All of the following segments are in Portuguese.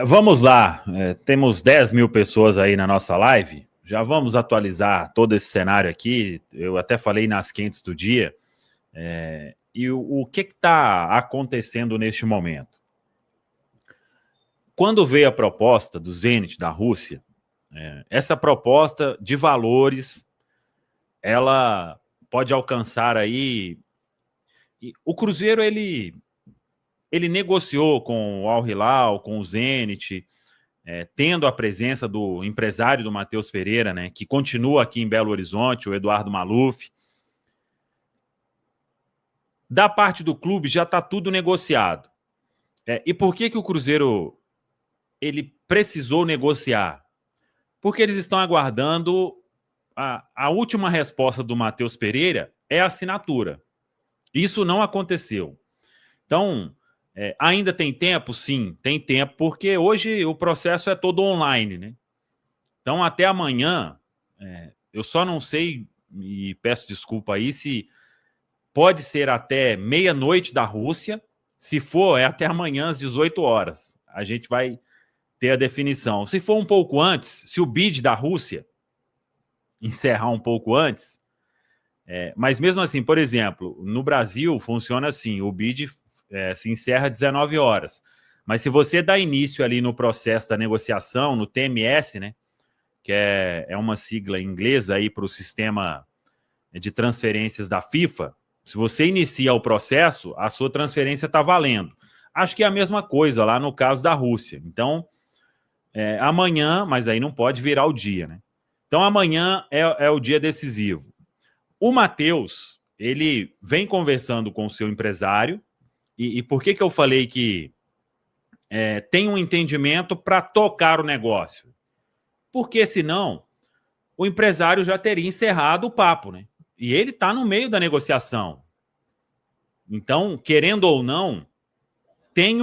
Vamos lá, temos 10 mil pessoas aí na nossa live, já vamos atualizar todo esse cenário aqui, eu até falei nas quentes do dia, e o que está acontecendo neste momento? Quando veio a proposta do Zenit da Rússia, essa proposta de valores, ela pode alcançar aí... O Cruzeiro, ele negociou com o Al Hilal, com o Zenit, tendo a presença do empresário do Matheus Pereira, né, que continua aqui em Belo Horizonte, o Eduardo Maluf. Da parte do clube já está tudo negociado. E por que o Cruzeiro ele precisou negociar? Porque eles estão aguardando a última resposta do Matheus Pereira é a assinatura. Isso não aconteceu. Então, ainda tem tempo? Sim, tem tempo, porque hoje o processo é todo online, né? Então, até amanhã, eu só não sei, e peço desculpa aí, se pode ser até meia-noite da Rússia, se for, é até amanhã às 18 horas. A gente vai ter a definição. Se for um pouco antes, se o bid da Rússia encerrar um pouco antes, mas mesmo assim, por exemplo, no Brasil funciona assim, o bid se encerra às 19 horas. Mas se você dá início ali no processo da negociação, no TMS, né, que é uma sigla inglesa aí para o sistema de transferências da FIFA, se você inicia o processo, a sua transferência está valendo. Acho que é a mesma coisa lá no caso da Rússia. Então, amanhã, mas aí não pode virar o dia, né? Então, amanhã é o dia decisivo. O Matheus, ele vem conversando com o seu empresário, e por que eu falei que tem um entendimento para tocar o negócio? Porque senão o empresário já teria encerrado o papo, né? E ele está no meio da negociação. Então, querendo ou não, tem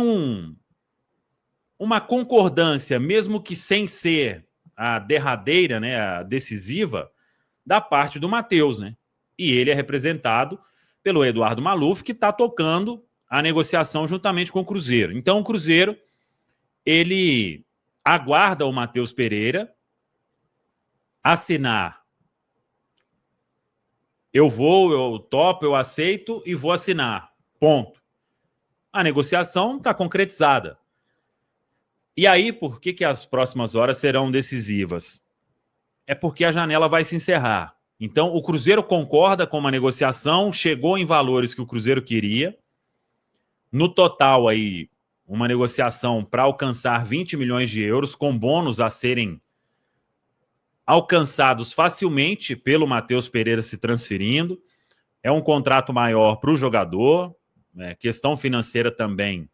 uma concordância, mesmo que sem ser a derradeira, né, a decisiva, da parte do Matheus, né? E ele é representado pelo Eduardo Maluf, que está tocando a negociação juntamente com o Cruzeiro. Então, o Cruzeiro, ele aguarda o Matheus Pereira assinar. Eu topo, eu aceito e vou assinar. Ponto. A negociação está concretizada. E aí, por que as próximas horas serão decisivas? É porque a janela vai se encerrar. Então, o Cruzeiro concorda com uma negociação, chegou em valores que o Cruzeiro queria. No total, aí, uma negociação para alcançar 20 milhões de euros, com bônus a serem alcançados facilmente pelo Matheus Pereira se transferindo. É um contrato maior para o jogador, questão financeira também,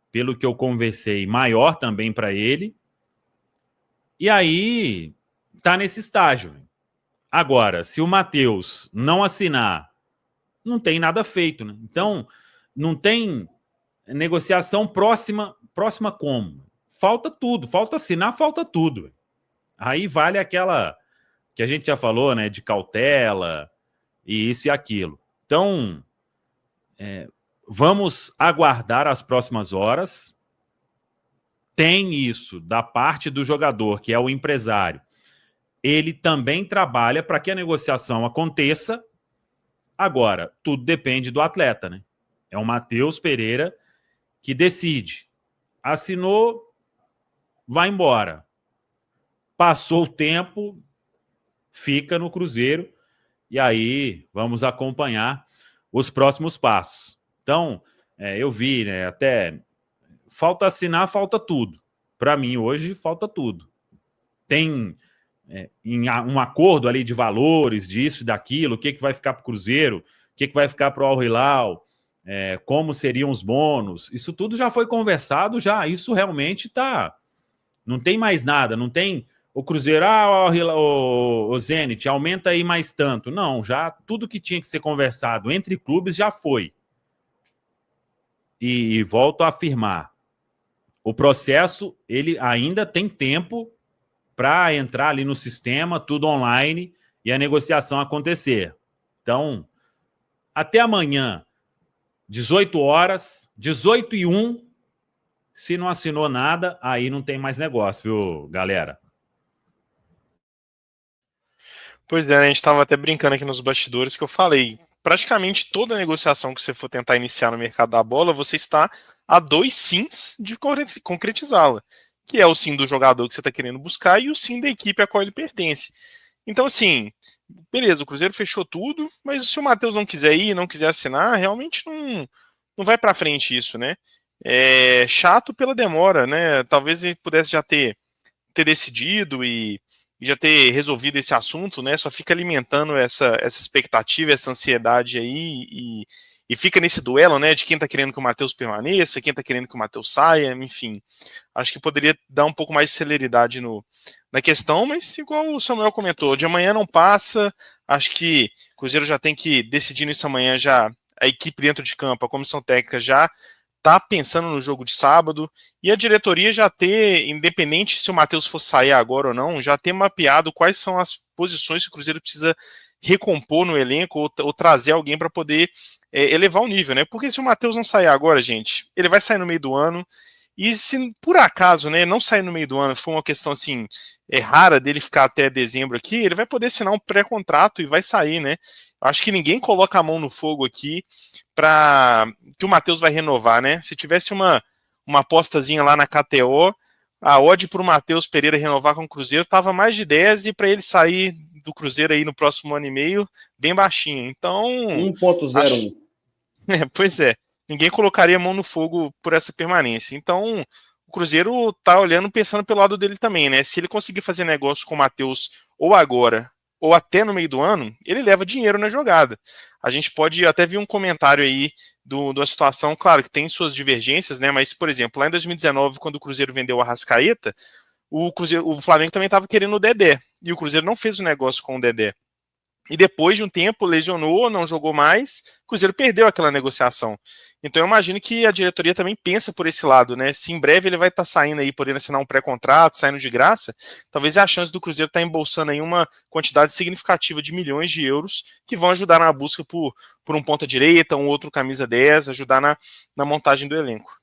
pelo que eu conversei, maior também para ele. E aí, tá nesse estágio. Agora, se o Matheus não assinar, não tem nada feito, né? Então, não tem negociação próxima como? Falta tudo, falta assinar, falta tudo. Aí vale aquela que a gente já falou, né, de cautela e isso e aquilo. Então, vamos aguardar as próximas horas. Tem isso da parte do jogador, que é o empresário. Ele também trabalha para que a negociação aconteça. Agora, tudo depende do atleta, né? É o Matheus Pereira que decide. Assinou, vai embora. Passou o tempo, fica no Cruzeiro, e aí vamos acompanhar os próximos passos. Então, eu vi, né, até falta assinar, falta tudo. Para mim, hoje, falta tudo. Tem um acordo ali de valores, disso, daquilo, o que vai ficar para o Cruzeiro, o que vai ficar para o Al Hilal, como seriam os bônus. Isso tudo já foi conversado, já. Isso realmente está... Não tem mais nada, não tem o Cruzeiro, o Zenit, aumenta aí mais tanto. Não, já tudo que tinha que ser conversado entre clubes já foi. E volto a afirmar, o processo, ele ainda tem tempo para entrar ali no sistema, tudo online, e a negociação acontecer. Então, até amanhã, 18 horas, 18h01, Se não assinou nada, aí não tem mais negócio, viu, galera? Pois é, a gente estava até brincando aqui nos bastidores que eu falei. Praticamente toda negociação que você for tentar iniciar no mercado da bola, você está a 2 sims de concretizá-la. Que é o sim do jogador que você está querendo buscar e o sim da equipe a qual ele pertence. Então, assim, beleza, o Cruzeiro fechou tudo, mas se o Matheus não quiser ir, não quiser assinar, realmente não vai para frente isso, né? É chato pela demora, né? Talvez ele pudesse já ter decidido e já ter resolvido esse assunto, né? Só fica alimentando essa expectativa, essa ansiedade aí e fica nesse duelo, né? De quem tá querendo que o Matheus permaneça, quem tá querendo que o Matheus saia, enfim. Acho que poderia dar um pouco mais de celeridade na questão, mas igual o Samuel comentou, de amanhã não passa. Acho que o Cruzeiro já tem que decidir isso amanhã já. A equipe dentro de campo, a comissão técnica já tá pensando no jogo de sábado e a diretoria já ter, independente se o Matheus for sair agora ou não, já ter mapeado quais são as posições que o Cruzeiro precisa recompor no elenco ou trazer alguém para poder elevar o nível, né? Porque se o Matheus não sair agora, gente, ele vai sair no meio do ano. E se por acaso, né, não sair no meio do ano, for uma questão assim, rara dele ficar até dezembro aqui, ele vai poder assinar um pré-contrato e vai sair, né? Acho que ninguém coloca a mão no fogo aqui para que o Matheus vai renovar, né? Se tivesse uma apostazinha lá na KTO, a odd para o Matheus Pereira renovar com o Cruzeiro tava mais de 10 e para ele sair do Cruzeiro aí no próximo ano e meio, bem baixinho. Então, acho. 1.01. Pois é. Ninguém colocaria a mão no fogo por essa permanência. Então, o Cruzeiro tá olhando, pensando pelo lado dele também, né? Se ele conseguir fazer negócio com o Matheus ou agora, ou até no meio do ano, ele leva dinheiro na jogada. A gente pode até ver um comentário aí de uma situação, claro, que tem suas divergências, né? Mas, por exemplo, lá em 2019, quando o Cruzeiro vendeu a Arrascaeta, o Flamengo também estava querendo o Dedé. E o Cruzeiro não fez o negócio com o Dedé. E depois de um tempo lesionou, não jogou mais, o Cruzeiro perdeu aquela negociação. Então eu imagino que a diretoria também pensa por esse lado, né? Se em breve ele vai estar saindo aí, podendo assinar um pré-contrato, saindo de graça, talvez é a chance do Cruzeiro estar embolsando aí uma quantidade significativa de milhões de euros que vão ajudar na busca por um ponta-direita, um outro camisa 10, ajudar na montagem do elenco.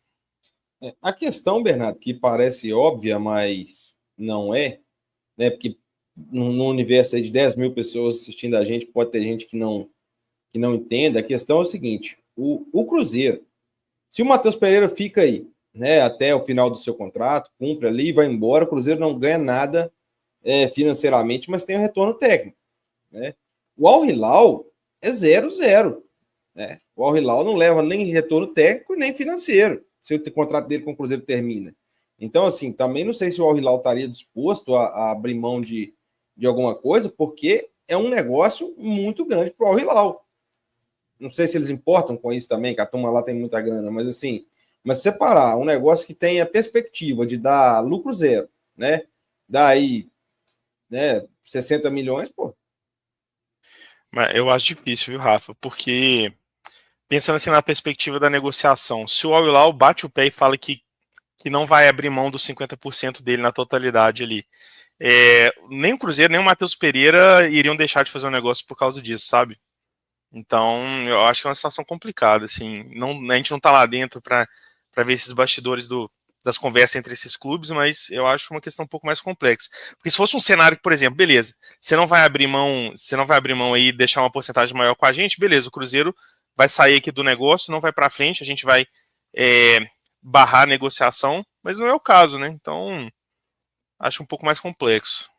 A questão, Bernardo, que parece óbvia, mas não é, né? Porque no universo aí de 10 mil pessoas assistindo a gente, pode ter gente que não entenda. A questão é o seguinte: o Cruzeiro, se o Matheus Pereira fica aí, né, até o final do seu contrato, cumpre ali e vai embora, o Cruzeiro não ganha nada financeiramente, mas tem um retorno técnico, né? O Al Hilal é 0-0, né? O Al Hilal não leva nem retorno técnico nem financeiro se o contrato dele com o Cruzeiro termina. Então, assim, também não sei se o Al Hilal estaria disposto a abrir mão de alguma coisa, porque é um negócio muito grande para o Al Hilal. Não sei se eles importam com isso também, que a turma lá tem muita grana, mas assim, mas separar um negócio que tem a perspectiva de dar lucro zero, né? Daí, né, 60 milhões, pô. Mas eu acho difícil, viu, Rafa? Porque pensando assim na perspectiva da negociação, se o Al Hilal bate o pé e fala que não vai abrir mão dos 50% dele na totalidade ali, nem o Cruzeiro, nem o Matheus Pereira iriam deixar de fazer um negócio por causa disso, sabe? Então, eu acho que é uma situação complicada, assim. Não, a gente não tá lá dentro para ver esses bastidores das conversas entre esses clubes, mas eu acho uma questão um pouco mais complexa. Porque se fosse um cenário que, por exemplo, beleza, você não vai abrir mão aí e deixar uma porcentagem maior com a gente, beleza, o Cruzeiro vai sair aqui do negócio, não vai para frente, a gente vai barrar a negociação, mas não é o caso, né? Então, acho um pouco mais complexo.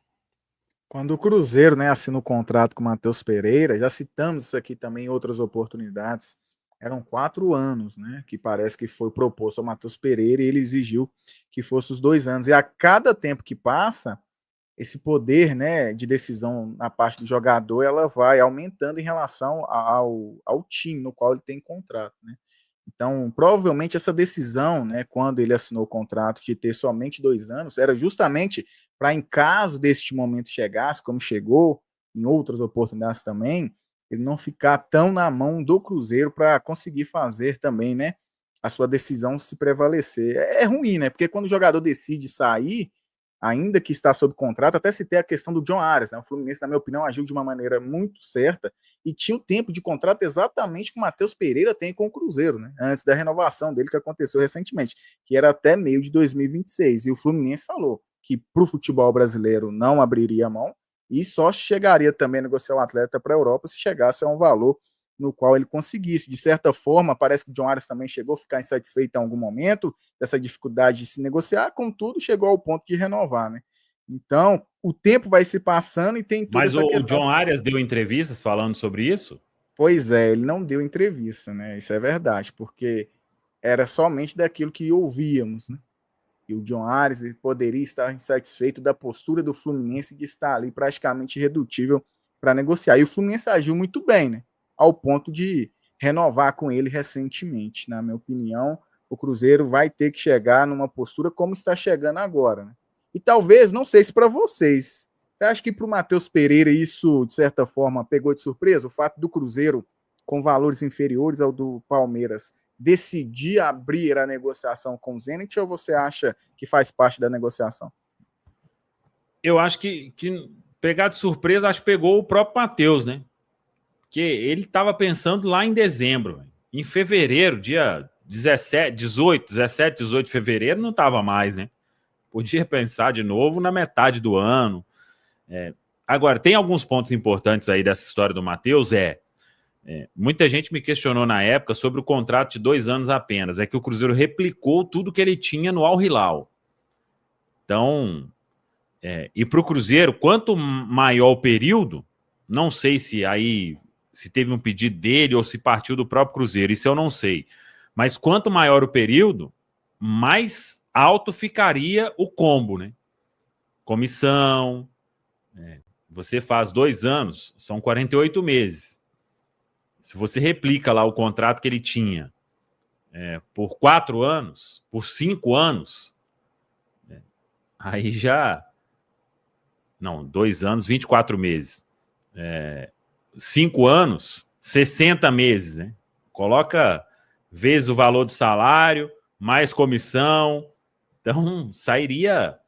Quando o Cruzeiro, né, assinou o contrato com o Matheus Pereira, já citamos isso aqui também em outras oportunidades, eram 4 anos, né, que parece que foi proposto ao Matheus Pereira e ele exigiu que fosse os 2 anos. E a cada tempo que passa, esse poder, né, de decisão na parte do jogador, ela vai aumentando em relação ao time no qual ele tem contrato, né. Então, provavelmente essa decisão, né, quando ele assinou o contrato de ter somente 2 anos, era justamente para, em caso deste momento chegasse, como chegou em outras oportunidades também, ele não ficar tão na mão do Cruzeiro para conseguir fazer também, né, a sua decisão se prevalecer. É ruim, né? Porque quando o jogador decide sair, ainda que está sob contrato. Até citei a questão do John Arias, né? O Fluminense, na minha opinião, agiu de uma maneira muito certa e tinha o tempo de contrato exatamente que o Matheus Pereira tem com o Cruzeiro, né? Antes da renovação dele, que aconteceu recentemente, que era até meio de 2026. E o Fluminense falou que para o futebol brasileiro não abriria mão e só chegaria também a negociar o atleta para a Europa se chegasse a um valor no qual ele conseguisse. De certa forma, parece que o John Arias também chegou a ficar insatisfeito em algum momento dessa dificuldade de se negociar, contudo, chegou ao ponto de renovar, né? Então, o tempo vai se passando e tem toda essa questão. O John Arias deu entrevistas falando sobre isso? Pois é, ele não deu entrevista, né? Isso é verdade, porque era somente daquilo que ouvíamos, né? E o John Arias poderia estar insatisfeito da postura do Fluminense de estar ali praticamente irredutível para negociar. E o Fluminense agiu muito bem, né? Ao ponto de renovar com ele recentemente. Na minha opinião, o Cruzeiro vai ter que chegar numa postura como está chegando agora, né? E talvez, não sei se para vocês, você acha que para o Matheus Pereira isso, de certa forma, pegou de surpresa? O fato do Cruzeiro, com valores inferiores ao do Palmeiras, decidir abrir a negociação com o Zenit, ou você acha que faz parte da negociação? Eu acho que pegar de surpresa, acho que pegou o próprio Matheus, né? Porque ele estava pensando lá em dezembro. Em fevereiro, dia 17 de fevereiro, não estava mais, né? Podia pensar de novo na metade do ano. Agora, tem alguns pontos importantes aí dessa história do Matheus, muita gente me questionou na época sobre o contrato de 2 anos apenas. É que o Cruzeiro replicou tudo que ele tinha no Al Hilal. Então, e para o Cruzeiro, quanto maior o período, não sei se teve um pedido dele ou se partiu do próprio Cruzeiro, isso eu não sei. Mas quanto maior o período, mais alto ficaria o combo, né? Comissão, você faz 2 anos, são 48 meses. Se você replica lá o contrato que ele tinha por 4 anos, por 5 anos, aí já... Não, 2 anos, 24 meses. 5 anos, 60 meses, né? Coloca vezes o valor do salário, mais comissão. Então, sairia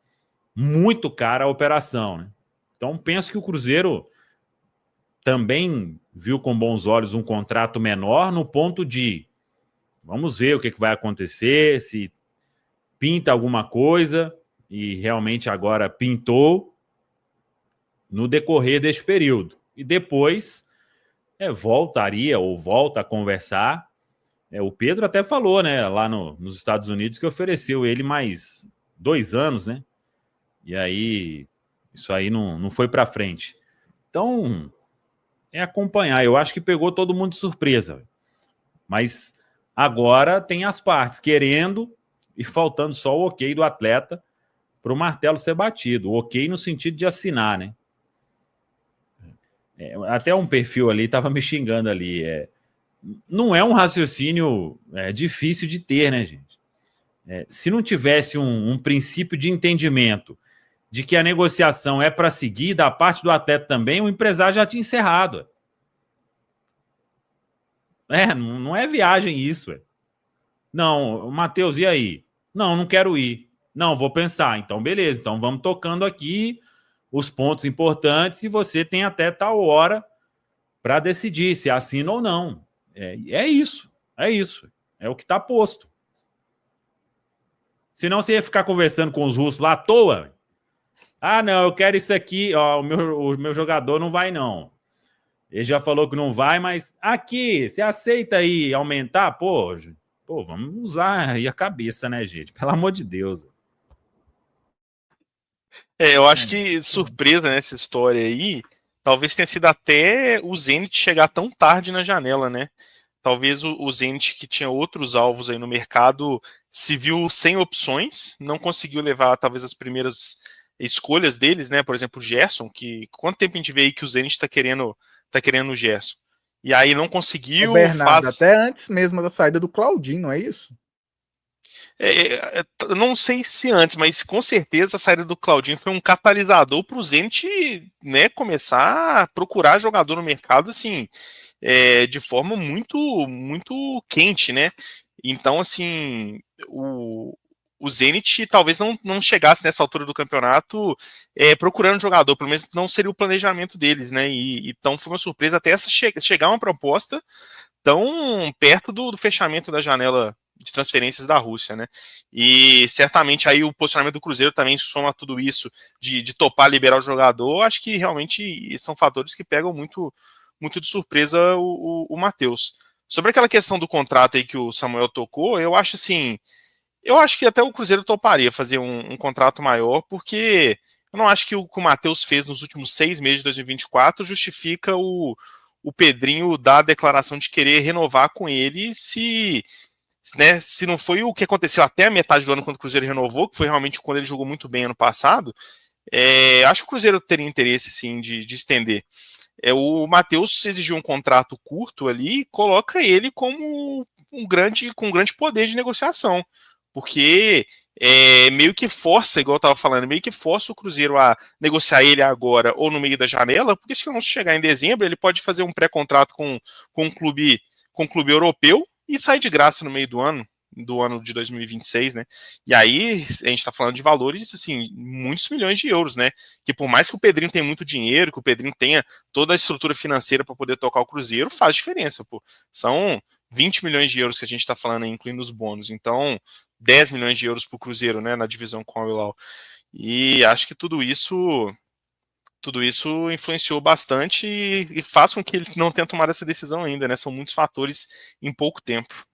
muito cara a operação, né? Então, penso que o Cruzeiro também viu com bons olhos um contrato menor no ponto de vamos ver o que vai acontecer, se pinta alguma coisa, e realmente agora pintou no decorrer deste período. E depois volta a conversar. O Pedro até falou, né, lá nos Estados Unidos, que ofereceu ele mais 2 anos, né? E aí, isso aí não foi para frente. Então, acompanhar. Eu acho que pegou todo mundo de surpresa. Mas agora tem as partes querendo e faltando só o ok do atleta para o martelo ser batido. O ok no sentido de assinar, né? Até um perfil ali estava me xingando ali. Não é um raciocínio difícil de ter, né, gente? Se não tivesse um princípio de entendimento de que a negociação é para seguir, da parte do atleta também, o empresário já tinha encerrado. Não é viagem isso. Não, Matheus, e aí? Não quero ir. Não, vou pensar. Então, beleza. Então, vamos tocando aqui os pontos importantes e você tem até tal hora para decidir se assina ou não. É isso. É o que está posto. Senão você ia ficar conversando com os russos lá à toa. Ah, não, eu quero isso aqui. Ó, o meu jogador não vai, não. Ele já falou que não vai, mas aqui, você aceita aí aumentar? Pô, vamos usar aí a cabeça, né, gente? Pelo amor de Deus. Eu acho que surpresa nessa história aí, talvez tenha sido até o Zenit chegar tão tarde na janela, né? Talvez o Zenit, que tinha outros alvos aí no mercado, se viu sem opções, não conseguiu levar talvez as primeiras escolhas deles, né? Por exemplo, o Gerson, que quanto tempo a gente vê aí que o Zenit tá querendo o Gerson? E aí não conseguiu. O Bernardo, até antes mesmo da saída do Claudinho, não é isso? Não sei se antes, mas com certeza a saída do Claudinho foi um catalisador para o Zenit, né, começar a procurar jogador no mercado assim, de forma muito, muito quente, né? Então, assim, o Zenit talvez não chegasse nessa altura do campeonato procurando jogador, pelo menos não seria o planejamento deles, né? Então foi uma surpresa até chegar uma proposta tão perto do fechamento da janela de transferências da Rússia, né? E certamente aí o posicionamento do Cruzeiro também soma tudo isso de topar liberar o jogador. Acho que realmente são fatores que pegam muito, muito de surpresa o Matheus. Sobre aquela questão do contrato aí que o Samuel tocou, eu acho assim, eu acho que até o Cruzeiro toparia fazer um contrato maior, porque eu não acho que o que o Matheus fez nos últimos 6 meses de 2024 justifica o Pedrinho dar a declaração de querer renovar com ele se não foi o que aconteceu até a metade do ano quando o Cruzeiro renovou, que foi realmente quando ele jogou muito bem ano passado. Acho que o Cruzeiro teria interesse sim de estender. O Matheus exigiu um contrato curto ali, coloca ele como com um grande poder de negociação, porque meio que força, igual eu estava falando, meio que força o Cruzeiro a negociar ele agora ou no meio da janela, porque se não chegar em dezembro, ele pode fazer um pré-contrato com um clube europeu e sair de graça no meio do ano de 2026, né? E aí a gente está falando de valores, assim, muitos milhões de euros, né? Que por mais que o Pedrinho tenha muito dinheiro, que o Pedrinho tenha toda a estrutura financeira para poder tocar o Cruzeiro, faz diferença, pô. São 20 milhões de euros que a gente está falando aí, incluindo os bônus. Então, 10 milhões de euros para o Cruzeiro, né? Na divisão com o Al-Hilal. E acho que tudo isso influenciou bastante e faz com que ele não tenha tomado essa decisão ainda, né? São muitos fatores em pouco tempo.